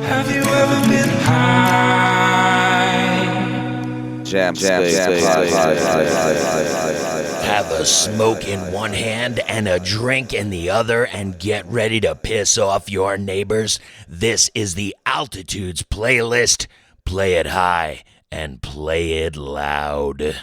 Have you ever been high? Jam. Have a smoke in one hand and a drink in the other and get ready to piss off your neighbors. This is the Altitudes playlist. Play it high and play it loud.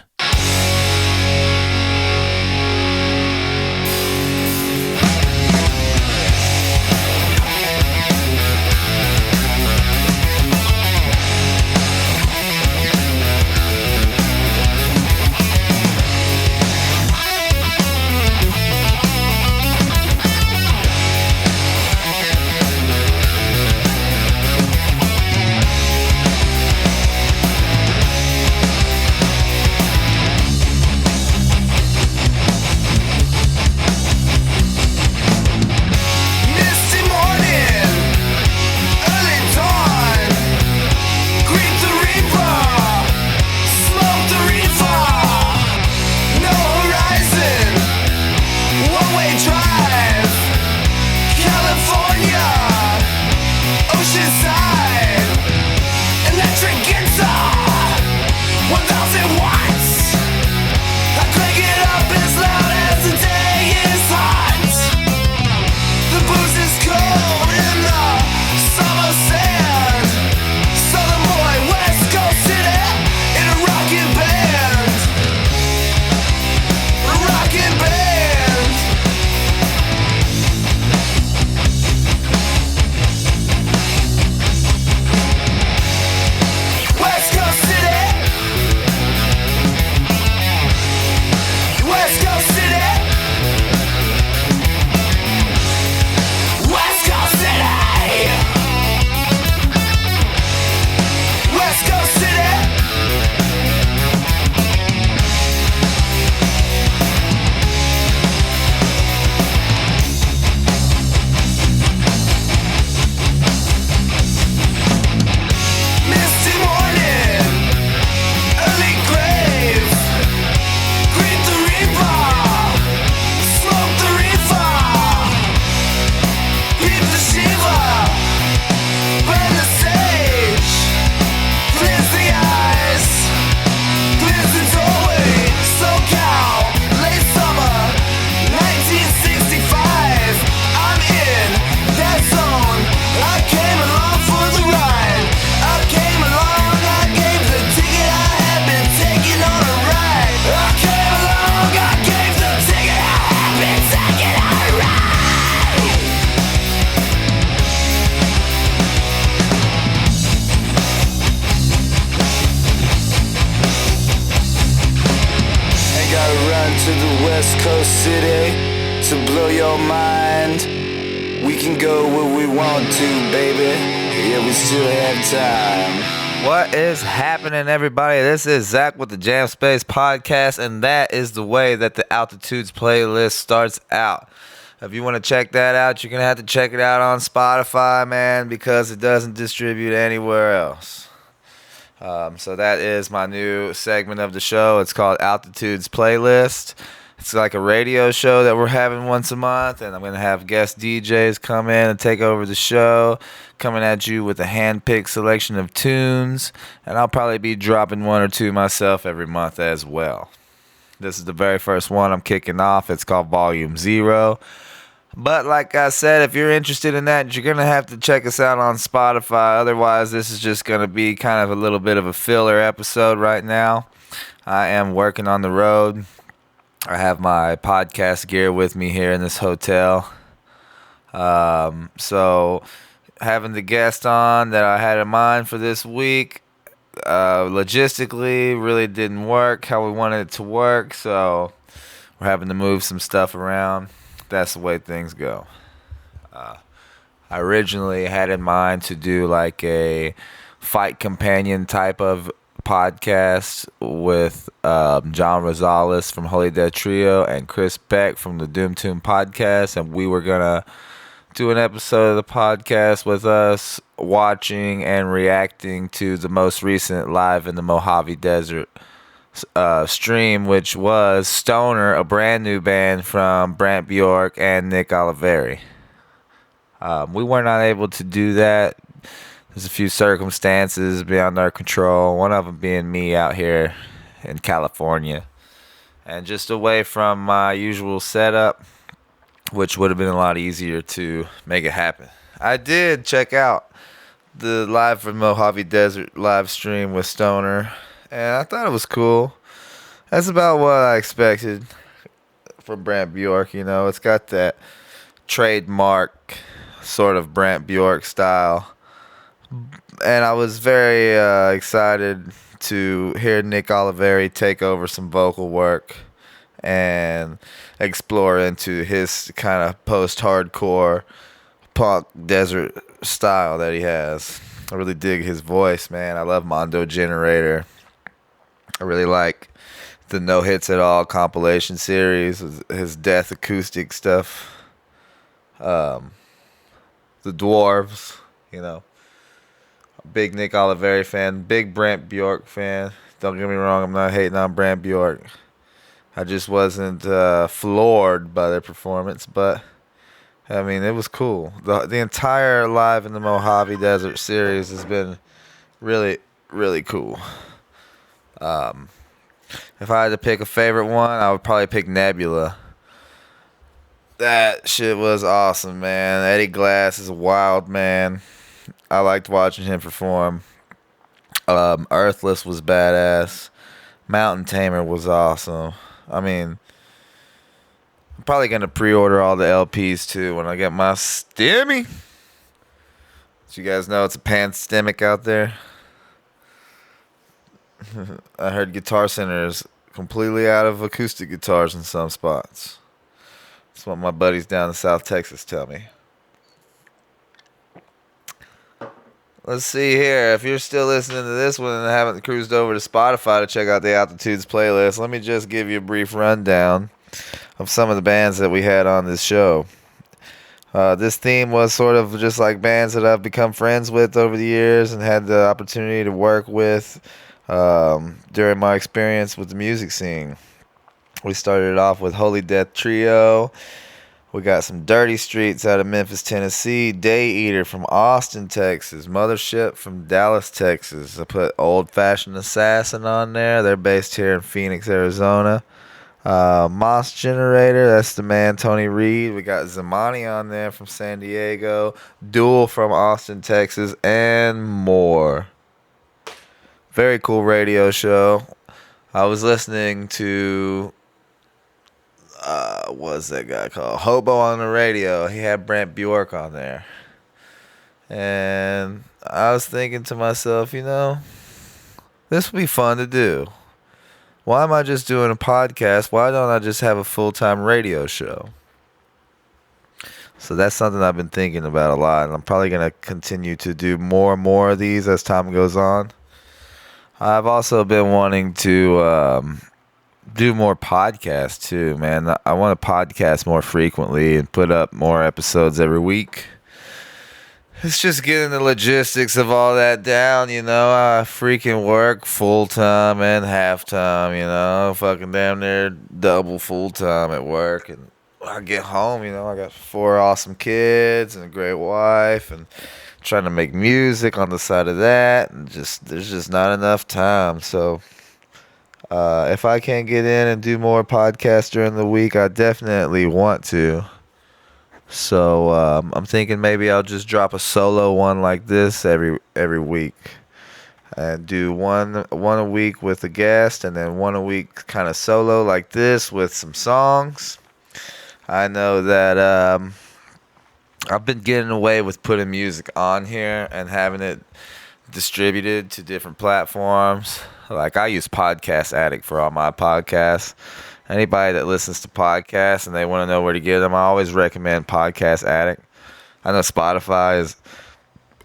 What is happening, everybody? This is Zach with the Jam Space Podcast, and that is the way that the Altitudes playlist starts out. If you want to check that out, you're going to have to check it out on Spotify, man, because it doesn't distribute anywhere else. So that is my new segment of the show. It's called Altitudes Playlist. It's like a radio show that we're having once a month, and I'm going to have guest DJs come in and take over the show, coming at you with a hand-picked selection of tunes, and I'll probably be dropping one or two myself every month as well. This is the very first one I'm kicking off. It's called Volume 0. But like I said, if you're interested in that, you're going to have to check us out on Spotify. Otherwise, this is just going to be kind of a little bit of a filler episode right now. I am working on the road. I have my podcast gear with me here in this hotel. So having the guest on that I had in mind for this week, logistically really didn't work how we wanted it to work. So we're having to move some stuff around. That's the way things go. I originally had in mind to do like a fight companion type of podcast with John Rosales from Holy Dead Trio and Chris Beck from the Doom Tomb podcast, and we were gonna do an episode of the podcast with us watching and reacting to the most recent Live in the Mojave Desert stream, which was Stoner, a brand new band from Brant Bjork and Nick Oliveri. We were not able to do that. There's a few circumstances beyond our control. One of them being me out here in California, and just away from my usual setup, which would have been a lot easier to make it happen. I did check out the Live from Mojave Desert live stream with Stoner, and I thought it was cool. That's about what I expected from Brant Bjork. You know, it's got that trademark sort of Brant Bjork style, and I was very excited to hear Nick Oliveri take over some vocal work and explore into his kind of post-hardcore punk desert style that he has. I really dig his voice, man. I love Mondo Generator. I really like the No Hits at All compilation series, his death acoustic stuff. The Dwarves, you know. Big Nick Oliveri fan, big Brant Bjork fan. Don't get me wrong, I'm not hating on Brant Bjork. I just wasn't floored by their performance, but I mean, it was cool. The entire Live in the Mojave Desert series has been really, really cool. If I had to pick a favorite one, I would probably pick Nebula. That shit was awesome, man. Eddie Glass is a wild man. I liked watching him perform. Earthless was badass. Mountain Tamer was awesome. I mean, I'm probably going to pre-order all the LPs too when I get my stimmy. So you guys know it's a pandemic out there. I heard Guitar Center is completely out of acoustic guitars in some spots. That's what my buddies down in South Texas tell me. Let's see here. If you're still listening to this one and haven't cruised over to Spotify to check out the Altitudes playlist, let me just give you a brief rundown of some of the bands that we had on this show. This theme was sort of just like bands that I've become friends with over the years and had the opportunity to work with during my experience with the music scene. We started off with Holy Death Trio. We got some Dirty Streets out of Memphis, Tennessee. Day Eater from Austin, Texas. Mothership from Dallas, Texas. I put Old Fashioned Assassin on there. They're based here in Phoenix, Arizona. Moss Generator, that's the man Tony Reed. We got Zamani on there from San Diego. Duel from Austin, Texas, and more. Very cool radio show. I was listening to what's that guy called? Hobo on the Radio. He had Brant Bjork on there. And I was thinking to myself, you know, this would be fun to do. Why am I just doing a podcast? Why don't I just have a full-time radio show? So that's something I've been thinking about a lot, and I'm probably going to continue to do more and more of these as time goes on. I've also been wanting to do more podcasts too, man. I want to podcast more frequently and put up more episodes every week. It's just getting the logistics of all that down, you know. I freaking work full-time and half-time, you know. Fucking damn near double full-time at work. And when I get home, you know, I got 4 awesome kids and a great wife and trying to make music on the side of that. And just there's just not enough time. So if I can't get in and do more podcasts during the week, I definitely want to. So I'm thinking maybe I'll just drop a solo one like this every week, and do one a week with a guest, and then one a week kind of solo like this with some songs. I know that I've been getting away with putting music on here and having it distributed to different platforms. Like I use Podcast Addict for all my podcasts. Anybody that listens to podcasts and they want to know where to get them, I always recommend Podcast Addict. I know Spotify is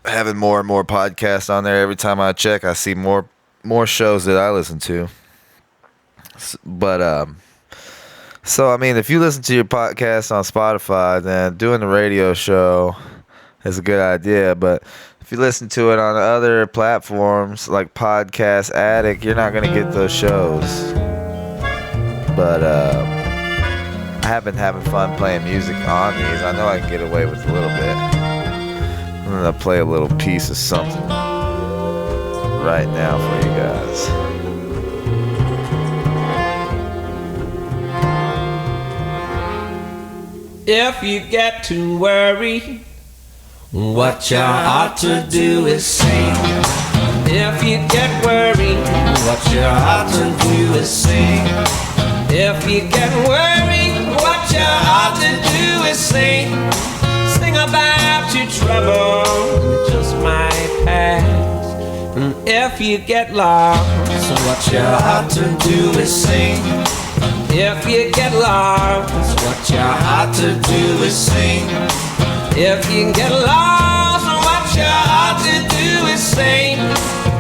having more and more podcasts on there. Every time I check, I see more shows that I listen to. But so I mean, if you listen to your podcast on Spotify, then doing the radio show is a good idea. But if you listen to it on other platforms like Podcast Addict, you're not gonna get those shows. But I have been having fun playing music on these. I know I can get away with a little bit. I'm gonna play a little piece of something right now for you guys. If you get to worry, what you ought to do is sing. If you get worried, what you ought to do is sing. If you get worried, what you ought to do is sing. Sing about your trouble, it just might pass. And if you get lost, what you ought to do is sing. If you get lost, what you ought to do is sing. If you get lost, what you ought to do is sing.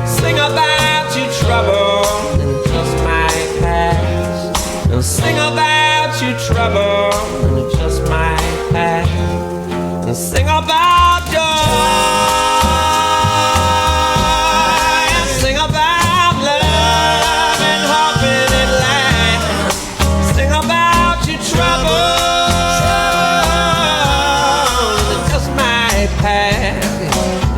Sing about your trouble, it just might pass. And sing about your trouble, it just might pass. And sing about joy. Sing about love and hope in it lasts. Sing about your trouble, it just might pass.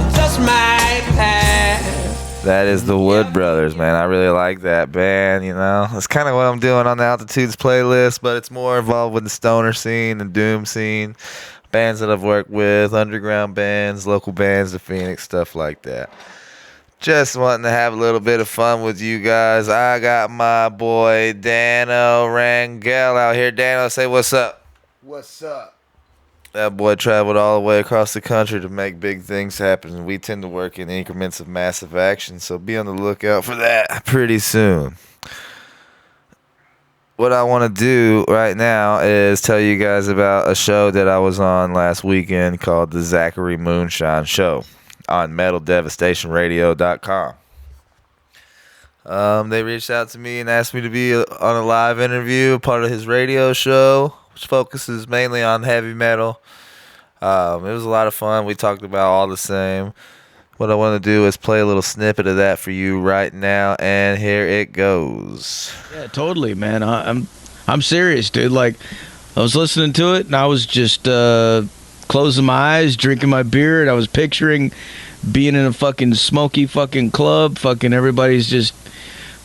It just might pass. That is the Wood Brothers, man. I really like that band, you know. That's kind of what I'm doing on the Altitudes playlist, but it's more involved with the stoner scene and doom scene. Bands that I've worked with, underground bands, local bands of Phoenix, stuff like that. Just wanting to have a little bit of fun with you guys. I got my boy Dano Rangel out here. Dano, say what's up. What's up? That boy traveled all the way across the country to make big things happen. We tend to work in increments of massive action, so be on the lookout for that pretty soon. What I want to do right now is tell you guys about a show that I was on last weekend called The Zachary Moonshine Show on MetalDevastationRadio.com. They reached out to me and asked me to be on a live interview, part of his radio show, which focuses mainly on heavy metal. It was a lot of fun. We talked about all the same. What I want to do is play a little snippet of that for you right now, and here it goes. Yeah, totally, man. I'm serious, dude. Like, I was listening to it, and I was just closing my eyes, drinking my beer, and I was picturing being in a fucking smoky fucking club. Fucking everybody's just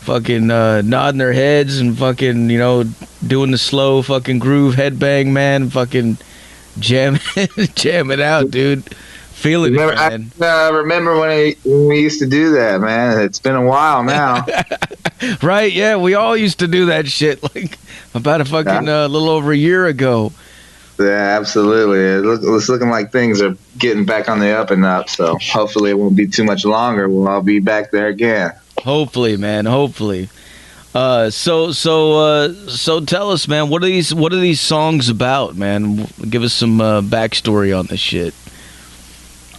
fucking nodding their heads and fucking, you know, doing the slow fucking groove headbang, man. Fucking jamming out, dude. Feeling it, man. I remember when we used to do that, man. It's been a while now. Right, yeah, we all used to do that shit like about a fucking little over a year ago. Yeah, absolutely. It's looking like things are getting back on the up and up, so hopefully it won't be too much longer. We'll all be back there again. Hopefully, man, hopefully. So tell us, man, what are these songs about, man? Give us some backstory on this shit.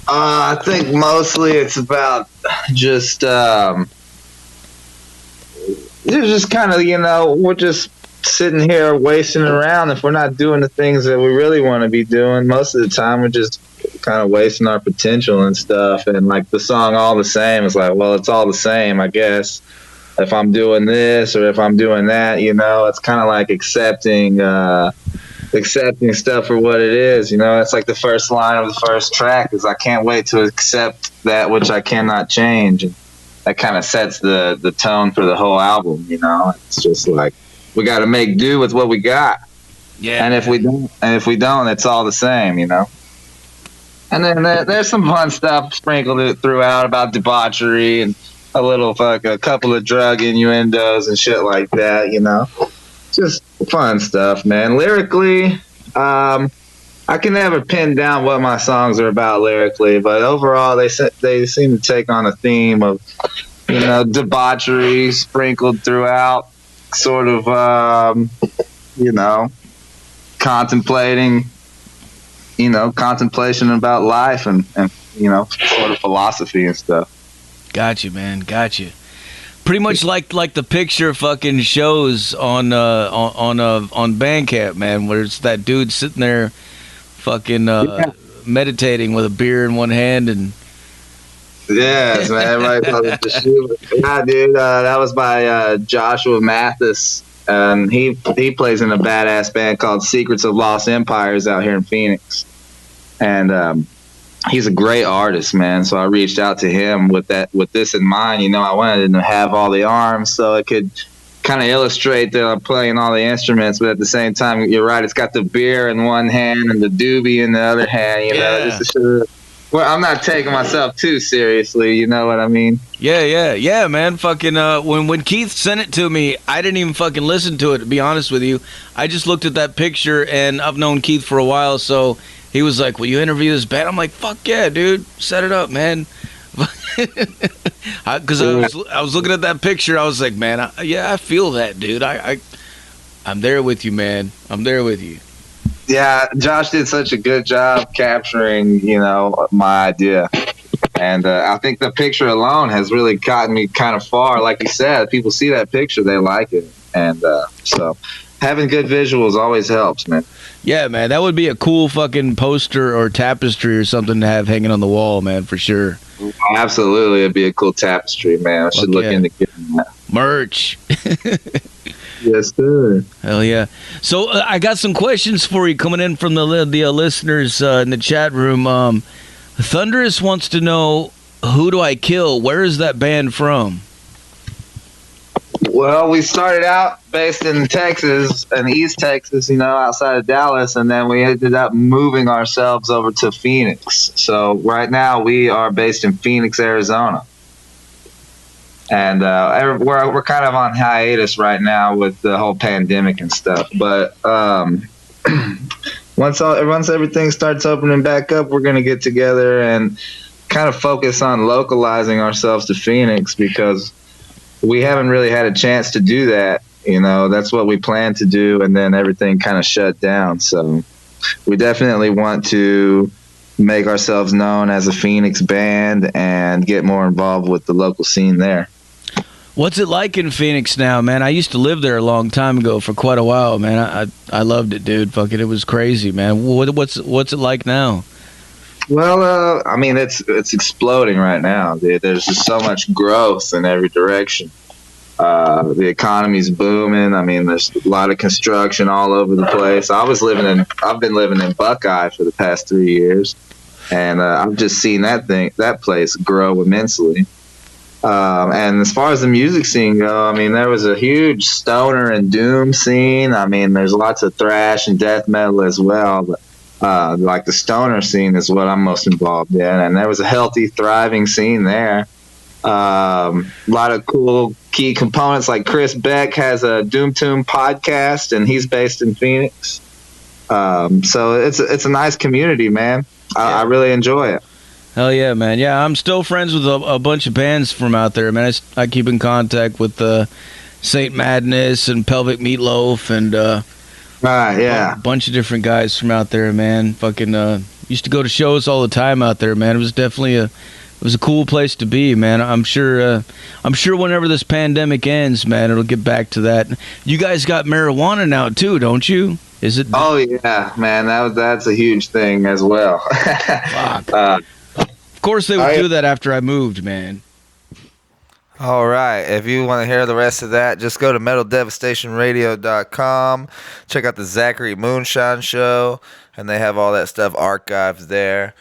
I think mostly it's about just kind of, you know, we're just sitting here wasting around. If we're not doing the things that we really want to be doing, most of the time we're just kind of wasting our potential and stuff. And like the song All the Same is like, well, it's all the same, I guess. If I'm doing this or if I'm doing that, you know, it's kind of like accepting stuff for what it is, you know. It's like the first line of the first track is I can't wait to accept that which I cannot change. And that kind of sets the tone for the whole album, you know. It's just like we got to make do with what we got. Yeah. And if we don't, it's all the same, you know. And then there's some fun stuff sprinkled throughout about debauchery and a couple of drug innuendos and shit like that, you know. Just fun stuff, man. Lyrically, I can never pin down what my songs are about lyrically, but overall they seem to take on a theme of, you know, debauchery sprinkled throughout, sort of, you know, contemplation about life and you know, sort of philosophy and stuff. Gotcha, man. Gotcha. Pretty much like the picture fucking shows on Bandcamp, man, where it's that dude sitting there fucking meditating with a beer in one hand and yes, man, everybody calls it the shoe. Yeah, dude, that was by Joshua Mathis. He plays in a badass band called Secrets of Lost Empires out here in Phoenix, and he's a great artist, man. So I reached out to him with this in mind. You know, I wanted to have all the arms so it could kind of illustrate that I'm playing all the instruments, but at the same time, you're right. It's got the beer in one hand and the doobie in the other hand. You know, just to show. Well, I'm not taking myself too seriously. You know what I mean? Yeah, man. Fucking when Keith sent it to me, I didn't even fucking listen to it. To be honest with you, I just looked at that picture, and I've known Keith for a while, so he was like, "Will you interview this band?" I'm like, "Fuck yeah, dude, set it up, man." Because I was looking at that picture, I was like, "Man, I feel that, dude. I'm there with you, man. I'm there with you." Yeah, Josh did such a good job capturing, you know, my idea. And I think the picture alone has really gotten me kind of far. Like you said, people see that picture, they like it. And so having good visuals always helps, man. Yeah, man, that would be a cool fucking poster or tapestry or something to have hanging on the wall, man, for sure. Absolutely, it'd be a cool tapestry, man. I should look into getting that. Merch. Yes, sir. Hell yeah. So I got some questions for you coming in from the listeners in the chat room. Thunderous wants to know, who do I kill? Where is that band from? Well, we started out based in Texas, in East Texas, you know, outside of Dallas, and then we ended up moving ourselves over to Phoenix. So right now we are based in Phoenix, Arizona. And we're kind of on hiatus right now with the whole pandemic and stuff. But once everything starts opening back up, we're going to get together and kind of focus on localizing ourselves to Phoenix, because we haven't really had a chance to do that. You know, that's what we planned to do, and then everything kind of shut down. So we definitely want to make ourselves known as a Phoenix band and get more involved with the local scene there. What's it like in Phoenix now, man? I used to live there a long time ago for quite a while, man. I loved it, dude. Fucking, it was crazy, man. What's it like now? Well, I mean, it's exploding right now, dude. There's just so much growth in every direction. The economy's booming. I mean, there's a lot of construction all over the place. I've been living in Buckeye for the past 3 years, and I've just seen that place grow immensely. And as far as the music scene go, I mean, there was a huge stoner and doom scene. I mean, there's lots of thrash and death metal as well, but like the stoner scene is what I'm most involved in. And there was a healthy, thriving scene there. A lot of cool key components, like Chris Beck has a Doom Tomb podcast, and he's based in Phoenix. So it's a nice community, man. I really enjoy it. Hell yeah, man. Yeah, I'm still friends with a bunch of bands from out there, man. I keep in contact with Saint Madness and Pelvic Meatloaf and yeah, a bunch of different guys from out there, man. Fucking used to go to shows all the time out there, man. It was definitely a cool place to be, man. I'm sure whenever this pandemic ends, man, it'll get back to that. You guys got marijuana now too, don't you? Is it? Oh yeah, man. That's a huge thing as well. Fuck. Of course they would do that after I moved, man. All right. If you want to hear the rest of that, just go to MetalDevastationRadio.com. Check out the Zachary Moonshine Show, and they have all that stuff archived there.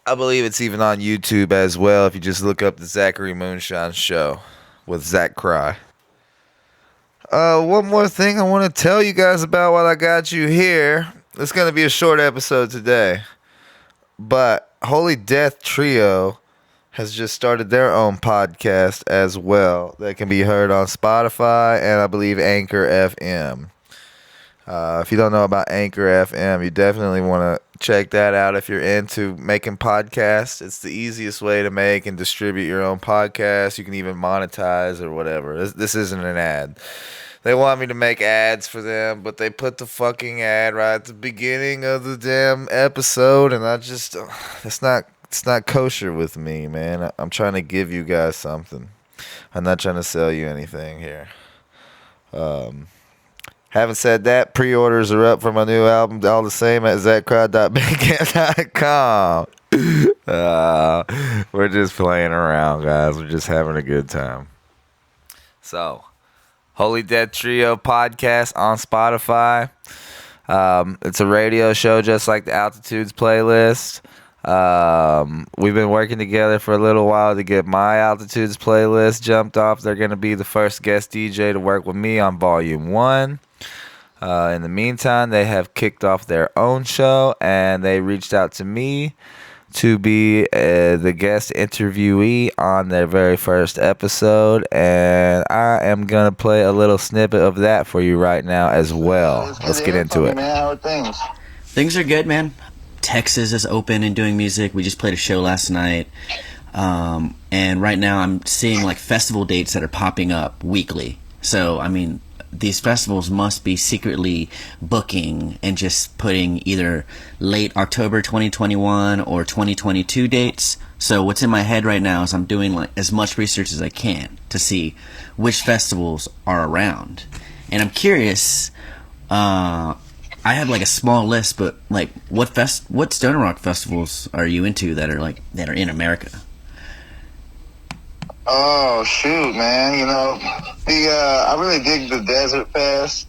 I believe it's even on YouTube as well if you just look up the Zachary Moonshine Show with Zach Cry. One more thing I want to tell you guys about while I got you here. It's going to be a short episode today, but Holy Death Trio has just started their own podcast as well that can be heard on Spotify and I believe Anchor FM. If you don't know about Anchor FM, you definitely want to check that out if you're into making podcasts. It's the easiest way to make and distribute your own podcast. You can even monetize or whatever. This isn't an ad. They want me to make ads for them, but they put the fucking ad right at the beginning of the damn episode, and I just, it's not kosher with me, man. I'm trying to give you guys something. I'm not trying to sell you anything here. Having said that, pre-orders are up for my new album, all the same at zachcrowd.bandcamp.com. We're just playing around, guys. We're just having a good time. So, Holy Dead Trio podcast on Spotify. It's a radio show just like the Altitudes playlist. We've been working together for a little while to get my Altitudes playlist jumped off. They're going to be the first guest DJ to work with me on Volume 1. In the meantime, they have kicked off their own show, and they reached out to me to be the guest interviewee on their very first episode, and I am going to play a little snippet of that for you right now as well. Let's get into it. Man, how are things? Things are good, man. Texas is open and doing music. We just played a show last night. And right now I'm seeing like festival dates that are popping up weekly. So, I mean, these festivals must be secretly booking and just putting either late October 2021 or 2022 dates. So what's in my head right now is I'm doing like as much research as I can to see which festivals are around. And I'm curious, I have like a small list, but like what stoner rock festivals are you into that are in America? Oh shoot, man! You know, I really dig the Desert Fest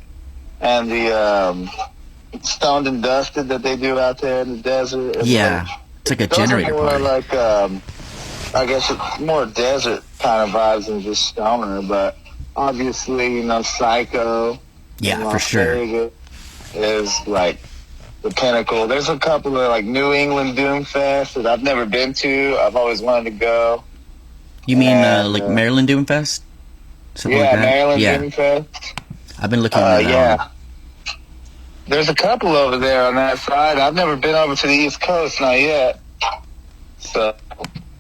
and the Stoned and Dusted that they do out there in the desert. And Yeah, it's like a those generator are more party. like I guess it's more desert kind of vibes than just stoner. But obviously, you know, Psycho. Yeah, in for Las sure. Vegas is like the pinnacle. There's a couple of like New England Doom Fest that I've never been to. I've always wanted to go. You mean And, like Maryland Doomfest? Something Yeah, like that? Maryland Yeah, Doom Fest. I've been looking at that. Yeah. There's a couple over there on that side. I've never been over to the East Coast, not yet. So,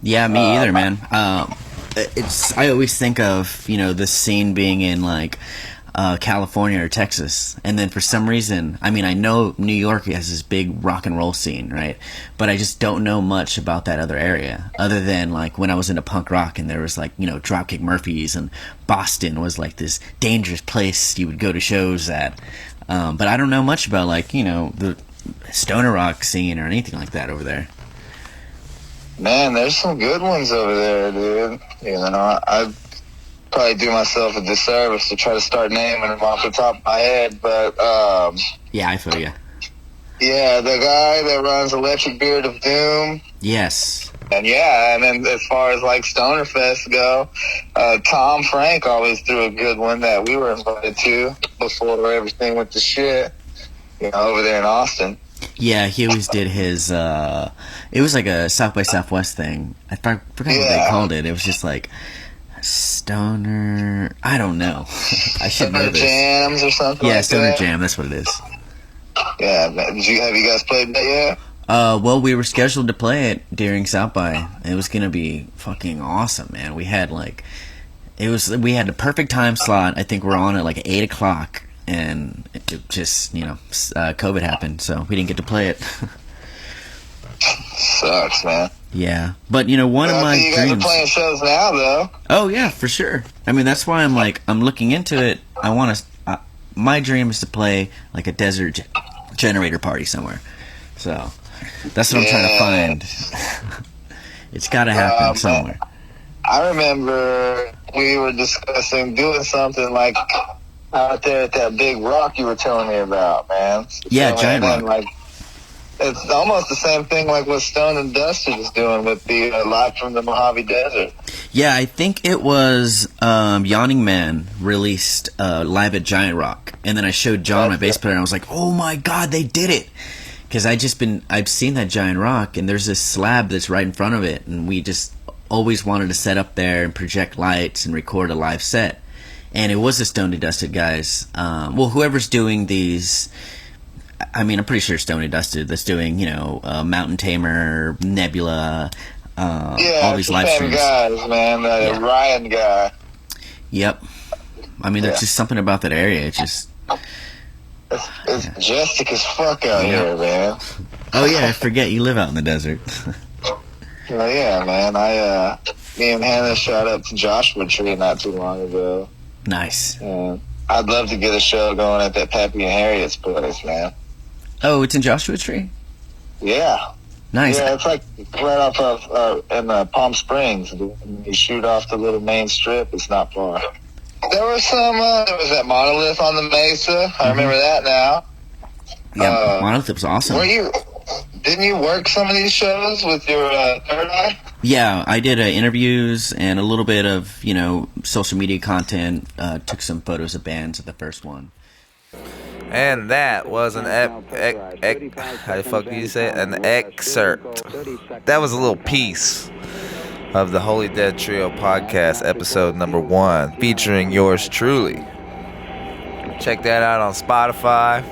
Yeah, me either, man. I always think of, you know, this scene being in like California or Texas, and then for some reason, I mean, I know New York has this big rock and roll scene, right? But I just don't know much about that other area, other than like when I was into punk rock and there was like, you know, Dropkick Murphys, and Boston was like this dangerous place you would go to shows at. But I don't know much about like, you know, the stoner rock scene or anything like that over there. man, there's some good ones over there, dude. You know, I'd probably do myself a disservice to try to start naming them off the top of my head, but Yeah, I feel ya. yeah, the guy that runs Electric Beard of Doom. Yes. And yeah, and then as far as like Stoner Fest go, Tom Frank always threw a good one that we were invited to before everything went to shit. You know, over there in Austin. Yeah, he always did his, it was like a South by Southwest thing. I forgot what they Yeah. called it. It was just like Stoner, I don't know. I should know Stoner this. Jams or something Yeah, like Stoner that. Jam, that's what it is. Yeah, man. Have you guys played that yet? Well, we were scheduled to play it during South by. It was gonna be fucking awesome, man. We had we had the perfect time slot. I think we're on at like 8 o'clock, and it just, you know, COVID happened, so we didn't get to play it. Sucks, man. Yeah, but you know, one of I my see you guys dreams. are playing shows now, though. Oh yeah, for sure. I mean, that's why I'm looking into it. I want to. My dream is to play like a desert generator party somewhere. So that's what I'm trying to find. It's got to happen somewhere. I remember we were discussing doing something like out there at that big rock you were telling me about, man. Yeah, So, Giant and then, Rock. like, it's almost the same thing like what Stone and Dusted is doing with the Live from the Mojave Desert. Yeah, I think it was Yawning Man released live at Giant Rock, and then I showed John, my bass player, and I was like, "Oh my god, they did it!" Because I've seen that Giant Rock, and there's this slab that's right in front of it, and we just always wanted to set up there and project lights and record a live set. And it was the Stoned and Dusted guys. Well, whoever's doing these, I mean, I'm pretty sure Stoned and Dusted that's doing, you know, Mountain Tamer, Nebula, Yeah, all it's these the live same streams. guys, man. The Yeah. Ryan guy. Yep. I mean, there's Yeah. just something about that area. It's just. It's majestic as fuck out Yeah. here, man. Oh yeah, I forget you live out in the desert. Well, yeah, man. Me and Hannah shot up to Joshua Tree not too long ago. Nice. I'd love to get a show going at that Pappy and Harriet's place, man. Oh, it's in Joshua Tree. Yeah. Nice. Yeah, it's like right off of in Palm Springs. When you shoot off the little main strip, it's not far. There was there was that Monolith on the Mesa. I remember that now. Yeah, Monolith was awesome. Were you Didn't you work some of these shows with your third eye? Yeah, I did interviews and a little bit of, social media content. Took some photos of bands at the first one. And that was how the fuck do you say it? An excerpt. That was a little piece of the Holy Dead Trio podcast, episode number 1, featuring yours truly. Check that out on Spotify.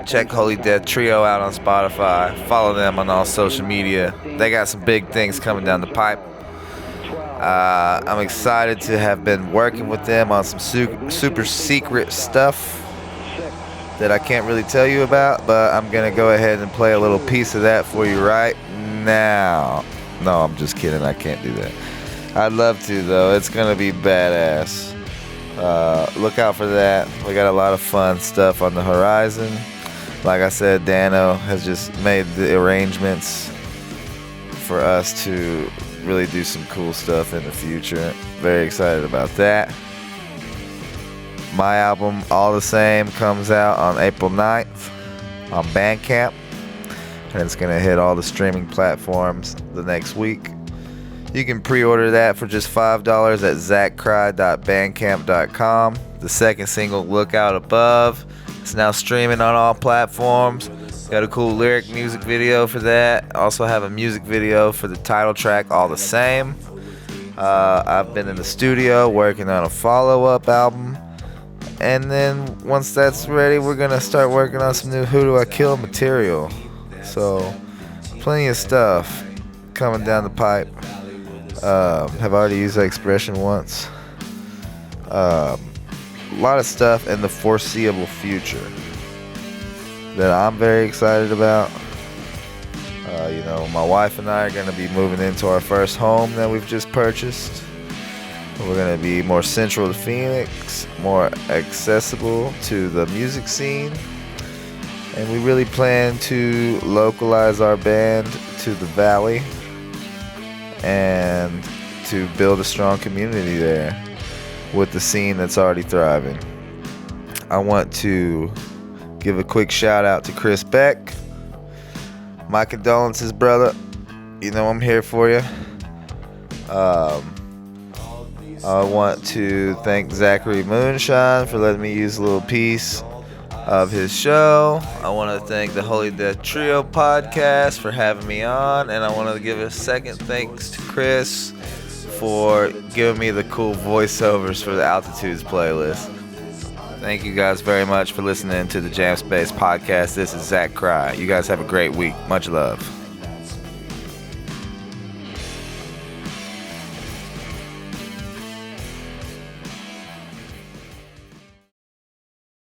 Check Holy Dead Trio out on Spotify. Follow them on all social media. They got some big things coming down the pipe. I'm excited to have been working with them on some super secret stuff that I can't really tell you about, but I'm gonna go ahead and play a little piece of that for you right now. No, I'm just kidding. I can't do that. I'd love to, though. It's gonna be badass. Look out for that. We got a lot of fun stuff on the horizon. Like I said, Dano has just made the arrangements for us to really do some cool stuff in the future. Very excited about that. My album, All the Same, comes out on April 9th on Bandcamp, and it's going to hit all the streaming platforms the next week. You can pre-order that for just $5 at zachcry.bandcamp.com. The second single, Look Out Above, it's now streaming on all platforms. Got a cool lyric music video for that. Also have a music video for the title track, All the Same. I've been in the studio working on a follow-up album. And then once that's ready, we're going to start working on some new Who Do I Kill material. So, plenty of stuff coming down the pipe. Have already used that expression once. A lot of stuff in the foreseeable future that I'm very excited about. My wife and I are going to be moving into our first home that we've just purchased. We're going to be more central to Phoenix, more accessible to the music scene. And we really plan to localize our band to the Valley and to build a strong community there with the scene that's already thriving. I want to give a quick shout out to Chris Beck. My condolences, brother. You know I'm here for you. I want to thank Zachary Moonshine for letting me use a little piece of his show. I want to thank the Holy Dead Trio podcast for having me on, and I want to give a second thanks to Chris for giving me the cool voiceovers for the Altitudes playlist. Thank you guys very much for listening to the Jam Space podcast. This is Zach Cry. You guys have a great week. Much love.